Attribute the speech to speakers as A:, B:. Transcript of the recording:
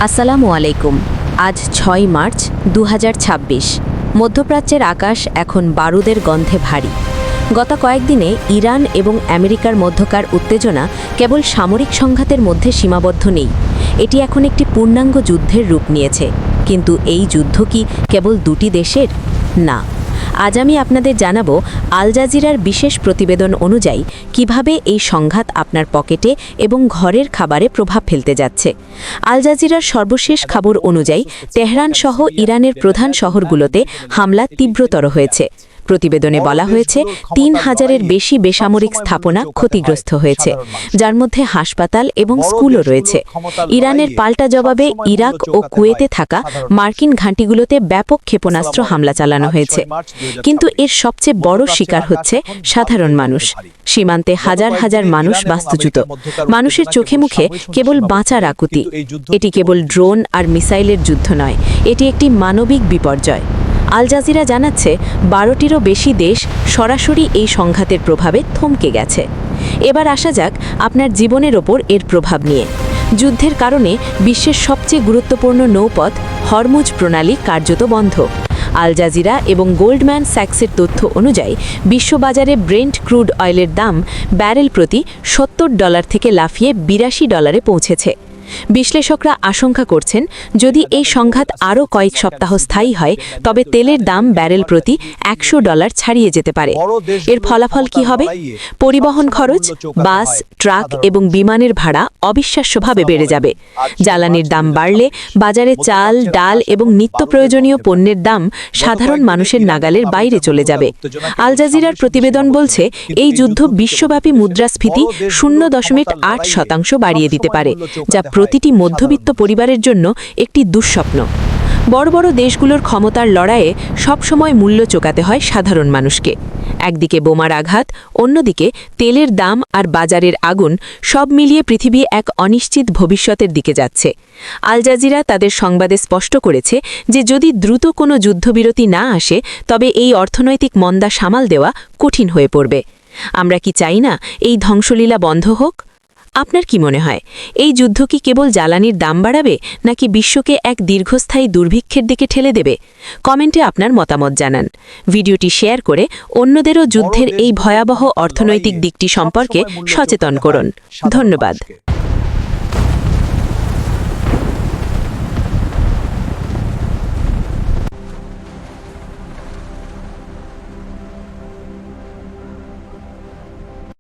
A: আসসালামু আলাইকুম। আজ ৬ মার্চ ২০২৬। মধ্যপ্রাচ্যের আকাশ এখন বারুদের গন্ধে ভারী। গত কয়েকদিনে ইরান এবং আমেরিকার মধ্যকার উত্তেজনা কেবল সামরিক সংঘাতের মধ্যে সীমাবদ্ধ নেই, এটি এখন একটি পূর্ণাঙ্গ যুদ্ধের রূপ নিয়েছে। কিন্তু এই যুদ্ধ কি কেবল দুটি দেশের? না। আজ আমি আপনাদের জানাবো আল জাজিরার বিশেষ প্রতিবেদন অনুযায়ী কিভাবে এই সংঘাত আপনার পকেটে এবং ঘরের খাবারে প্রভাব ফেলতে যাচ্ছে। আল জাজিরার সর্বশেষ খবর অনুযায়ী তেহরান সহ ইরানের প্রধান শহরগুলোতে হামলা তীব্রতর হয়েছে। প্রতিবেদনে বলা হয়েছে ৩,০০০-এর বেশি বেসামরিক স্থাপনা ক্ষতিগ্রস্ত হয়েছে, যার মধ্যে হাসপাতাল এবং স্কুলও রয়েছে। ইরানের পাল্টা জবাবে ইরাক ও কুয়েতে থাকা মার্কিন ঘাঁটিগুলোতে ব্যাপক ক্ষেপণাস্ত্র হামলা চালানো হয়েছে। কিন্তু এর সবচেয়ে বড় শিকার হচ্ছে সাধারণ মানুষ। সীমান্তে হাজার হাজার মানুষ বাস্তুচ্যুত। মানুষের চোখে মুখে কেবল বাঁচার আকুতি। এটি কেবল ড্রোন আর মিসাইলের যুদ্ধ নয়, এটি একটি মানবিক বিপর্যয়। আল জাজিরা জানাচ্ছে ১২টিরও বেশি দেশ সরাসরি এই সংঘাতের প্রভাবে থমকে গেছে। এবার আসা যাক আপনার জীবনের ওপর এর প্রভাব নিয়ে। যুদ্ধের কারণে বিশ্বের সবচেয়ে গুরুত্বপূর্ণ নৌপথ হরমুজ প্রণালী কার্যত বন্ধ। আল জাজিরা এবং গোল্ডম্যান স্যাক্সের তথ্য অনুযায়ী বিশ্ববাজারে ব্রেন্ট ক্রুড অয়েলের দাম ব্যারেল প্রতি $৭০ থেকে লাফিয়ে $৮২ পৌঁছেছে। বিশ্লেষকরা আশঙ্কা করছেন, যদি এই সংঘাত আরও কয়েক সপ্তাহ স্থায়ী হয় তবে তেলের দাম ব্যারেল প্রতি $১০০ ছাড়িয়ে যেতে পারে। এর ফলাফল কি হবে? পরিবহন খরচ, বাস, ট্রাক এবং বিমানের ভাড়া অবিশ্বাস্যভাবে বেড়ে যাবে। জ্বালানির দাম বাড়লে বাজারে চাল, ডাল এবং নিত্য প্রয়োজনীয় পণ্যের দাম সাধারণ মানুষের নাগালের বাইরে চলে যাবে। আল জাজিরার প্রতিবেদন বলছে, এই যুদ্ধ বিশ্বব্যাপী মুদ্রাস্ফীতি 0.8% বাড়িয়ে দিতে পারে, যা প্রতিটি মধ্যবিত্ত পরিবারের জন্য একটি দুঃস্বপ্ন। বড় বড় দেশগুলোর ক্ষমতার লড়াইয়ে সবসময় মূল্য চোকাতে হয় সাধারণ মানুষকে। একদিকে বোমার আঘাত, অন্যদিকে তেলের দাম আর বাজারের আগুন, সব মিলিয়ে পৃথিবী এক অনিশ্চিত ভবিষ্যতের দিকে যাচ্ছে। আল জাজিরা তাদের সংবাদে স্পষ্ট করেছে যে যদি দ্রুত কোনো যুদ্ধবিরতি না আসে তবে এই অর্থনৈতিক মন্দা সামাল দেওয়া কঠিন হয়ে পড়বে। আমরা কি চাই না এই ধ্বংসলীলা বন্ধ হোক? আপনার কি মনে হয়, এই যুদ্ধ কি কেবল জ্বালানির দাম বাড়াবে নাকি বিশ্বকে এক দীর্ঘস্থায়ী দুর্ভিক্ষের দিকে ঠেলে দেবে? কমেন্টে আপনার মতামত জানান। ভিডিওটি শেয়ার করে অন্যদেরও যুদ্ধের এই ভয়াবহ অর্থনৈতিক দিকটি সম্পর্কে সচেতন করুন। ধন্যবাদ।